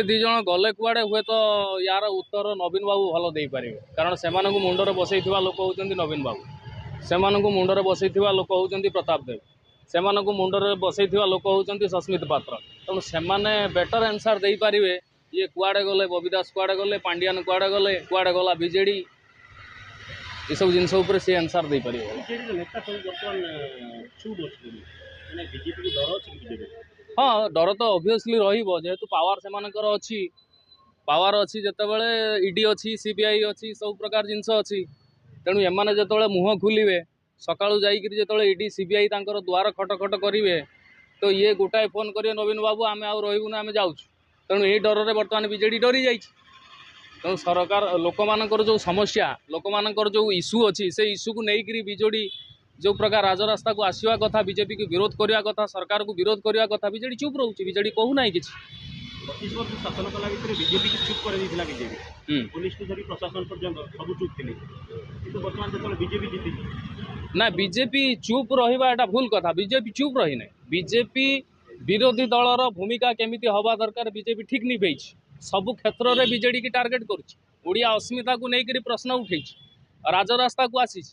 दी जन गले कुआड़े हुए तो यार उत्तर नवीन बाबू भल दे पारे कारण से मुंडर बसई लोक होती नवीन बाबू से मुंडर बसई लोक होती प्रताप देव से मुंडर बसई लोक होती सस्मित पात्र तेणु से बेटर आंसर दे पारे ये कुआड़े गले बबी दास कुआड़े गले पांडियान कुआड़े गले कुआड़े गला बीजेडी ये सब जिन सी आंसर दे पारे। हाँ डर तो ऑब्वियसली रेतु पावर से पावर अच्छी जितेबाला ईडी अच्छी सीबीआई अच्छी सब प्रकार जिनस अच्छी तेणु एमाने जो मुह खुले सका जो ईडी सीबीआई द्वार खटखट करेंगे तो ये गोटाए फोन करेंगे नवीन बाबू आम आबू ना आम जाऊँ तेणु यही डर में बर्तमान बीजेडी डरी जाइए तेणु सरकार लोक मानकर जो समस्या लोक मानकर जो इश्यू अच्छी से इश्यू को लेकर बीजेडी जो प्रकार राजरास्ता को आसवा कथा बीजेपी को विरोध करने कथा सरकार को विरोध करने कथा बीजेडी चुप रोचे बीजेडी कहूना कि 25 वर्ष शासन कला भितर बीजेपी की चुप कर बीजेपी पुलिस को धरी प्रशासन पर्यंत सब चुप थे कि बर्तमान जो बीजेपी जीति ना बीजेपी चुप रहा एटा भूल कथा बीजेपी चुप रही ना बीजेपी विरोधी दलर भूमिका केमिति हवा दरकार बीजेपी ठीक नहीं पाई सबु क्षेत्र में बीजेडी की टार्गेट करिया अस्मिता को लेकर प्रश्न उठे राजरास्ता को आसी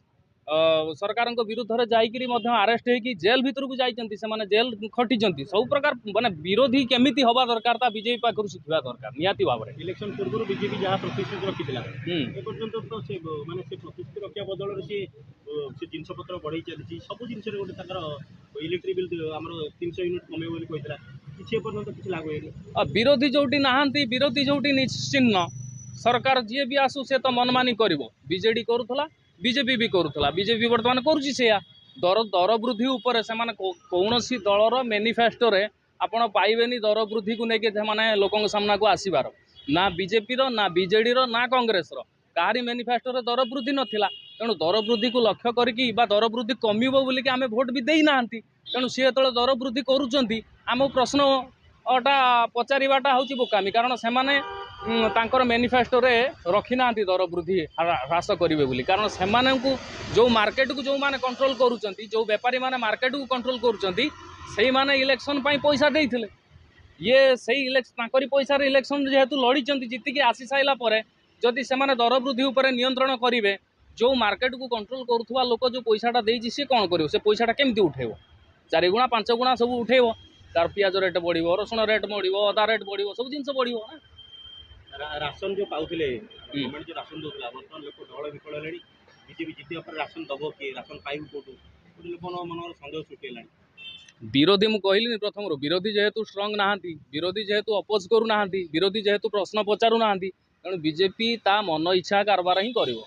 सरकार विरुद्ध में जाकि आरेस्ट होगी जेल भितर को जाइए से जेल खटी सब प्रकार माने विरोधी केमिति हवा दरकार बीजेपी पाखर शिखा दरकार निहाती भाव में इलेक्शन पूर्व बीजेपी जहाँ प्रतिश्रुति रखी तो से माने से प्रतिश्रुति रखा बदल से जिनपतर बढ़ई चली सब जिन गोटे इलेक्ट्रिक बिल आम 300 यूनिट कमे बोली कहता किसी पर्यटन किसी लागू है विरोधी जोटी नहांती विरोधी जोटी निश्चिन्न सरकार जी भी आसू से तो मनमानी कर बीजेडी करूला बीजेपी भी करूला बीजेपी बर्तमान करुच्ची से दर दर वृद्धि उपर से कौन दलर मैनिफेस्टो रे आपण पाइबेनी दर वृद्धि को लेकिन लोकों सामना को आसबार ना बीजेपी ना बीजेडी ना कांग्रेस कहारी मैनिफेस्टो रे दर वृद्धि नाला तेणु दर वृद्धि को लक्ष्य करके दर वृद्धि कमिबो बोलिक आमे भोट भी देई नांती तेणु सी जो दर वृद्धि करुचंती आम प्रश्न टा पचारिबाटा होची बोकामी कारण से तांकर मैनिफेस्टो रे रखी ना दर वृद्धि ह्रास करेंगे बोली कारण से जो मार्केट को जो माने कंट्रोल करुचंती जो बेपारी माने मार्केट को कंट्रोल करुचंती से माने इलेक्शन पाई पैसा देइथिले ये सही इलेक्शन पैसा इलेक्शन जेहेतु लड़ीचंती जीतिकी आसी साइला परे जदि से माने दर वृद्धि उपर नियंत्रण करेंगे जो मार्केट को कंट्रोल करुवा लोक जो पैसाटा देइछि से कौन करिवो से पैसाटा केमती उठेबो 4 गुणा 5 गुणा सब उठेबो तार पियाज रेट बढ़िबो रसुण रेट बढ़िबो अदा रेट बढ़िबो सब जिनस बढ़िबो ना राशन जो पाउथिले गवर्नमेंट जो राशन दोला बर्तमान लोक ढोल विफल हेलेनी बीजेपी जीतिया पर राशन दबो कि राशन पाइबो कोटू लोक मन संदेह सृष्टि हेलानी विरोधी मु कहली प्रथम विरोधी जेहेतु स्ट्रंग नहांती विरोधी जेहेतु अपोज करू नाहांती विरोधी जेहेतु प्रश्न पचारू नाहांती तेणु बीजेपी ता मन इच्छा कारबार ही करिवो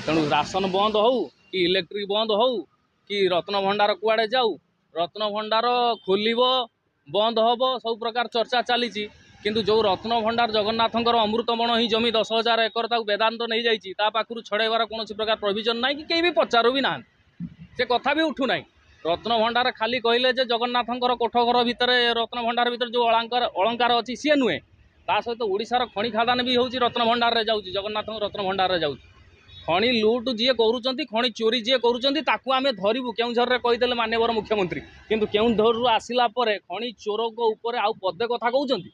तेणु राशन बंद हो कि इलेक्ट्रिक बंद हो कि रत्न भंडार कुआड़े जाऊ रत्न भंडार खोलिबो बंद होबो सब प्रकार चर्चा चली किंतु जो रत्न भंडार जगन्नाथंकर अमृतमण ही जमी 10,000 एकर वेदांत नहीं जाइए पाखु छड़ेबार कौन प्रकार प्रोविजन ना कि भी पचारू भी ना से कथा भी उठू ना रत्न भंडार खाली कहले जे जगन्नाथंकर कोठघर भितर रत्न भंडार भितर जो अलंकार अच्छी सी नुहे ता सहित ओडिशार खଣି खादान भी होची रत्न भंडार रे जाउची जगन्नाथ रत्न भंडार रे जाउची खଣି लूट जी करूचंती खଣି चोरी जी करूचंती ताकू आमे धरिबु केउझर रे कहिदेले माननीय मुख्यमंत्री किंतु केउझर रु आसिला परे खଣି चोर को ऊपर आउ पदे कथा कहउचंती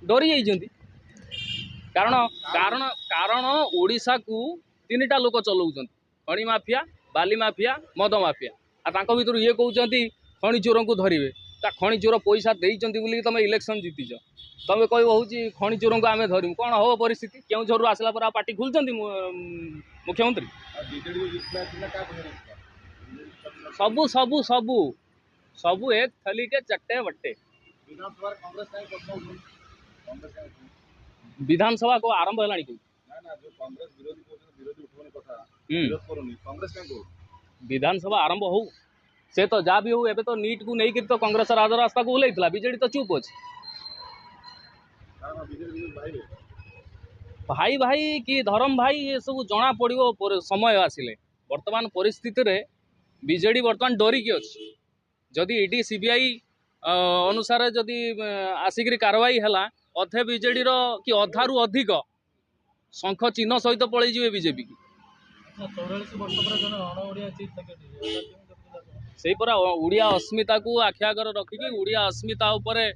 डरी जाइछंती कारण कारण कारण ओडिशा को 3टा लोक चलाउचंती खଣି माफिया बाली माफिया मद माफिया आ तांको भितर ये कहउचंती खଣି चोर को धरिबे ता खଣି चोर पैसा देइचंती बोली तुम इलेक्शन जीतिच तुम कह खଣି चोर को आम धरमु कौन हम परिस्थिति केउझर आसला पर पार्टी खुलचंती मुख्यमंत्री सबू सबू सबू सबू एक थली के चट्टे बट्टे विधानसभा को आरंभ है विधानसभा आरंभ हो से तो जहाँ भी हो एबे तो नीट को नहीं तो कांग्रेस राजरास्ता को ओल्लैथिला बीजेडी तो चुप अच्छे भाई भाई कि धर्म भाई ये सब जना पड़ो समय आसिले वर्तमान परिस्थिति रे बीजेडी वर्तमान डरिकी अच्छी जदि ईडी सीबीआई अनुसार जदि आसिक कारवाई है अधे बीजेडी कि अधारू अधिक शंख चिन्ह सहित पलैजे बीजेपी की से ओडिया अस्मिता को आखि आगर रखिकी ओडिया अस्मिता उपरे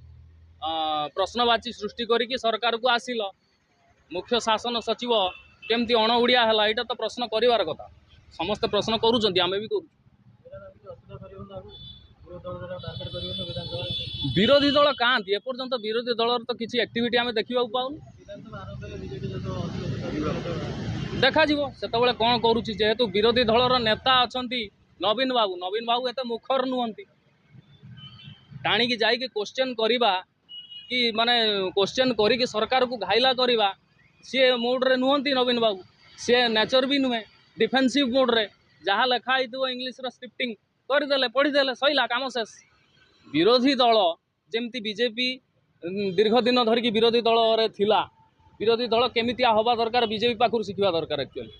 प्रश्नवाची सृष्टि करिकी सरकार को आसिल मुख्य शासन सचिव केमती अण ओडिया है यहाँ तो प्रश्न करिवार कथा समस्ते प्रश्न करूँ आम भी करूँ विरोधी दल कहाँती एपर्यंत विरोधी दल तो किसी एक्टिविटी आम देखा पाऊँ देखा से कौन करुच्ची जेहेतु विरोधी दलर नेता अच्छा नवीन बाबू एत मुखर नुहति टाणिकी जाइए क्वेश्चन करवा कि माने क्वेश्चन करी सरकार को घाइला करवा सी मोड्रे नुहति नवीन बाबू सी नेचर भी नुहे डिफेन्सिव मोड्रे जहाँ लेखाई इंग्लीश स्क्रिप्टिंग करदे पढ़ीदे सैला काम शेष विरोधी दल जमती बीजेपी दीर्घ दिन धरिकी विरोधी दल रे थिला विरोधी दल केमितिया हवा दरकार बीजेपी पाखु शिखा दरकार एक्चुअली।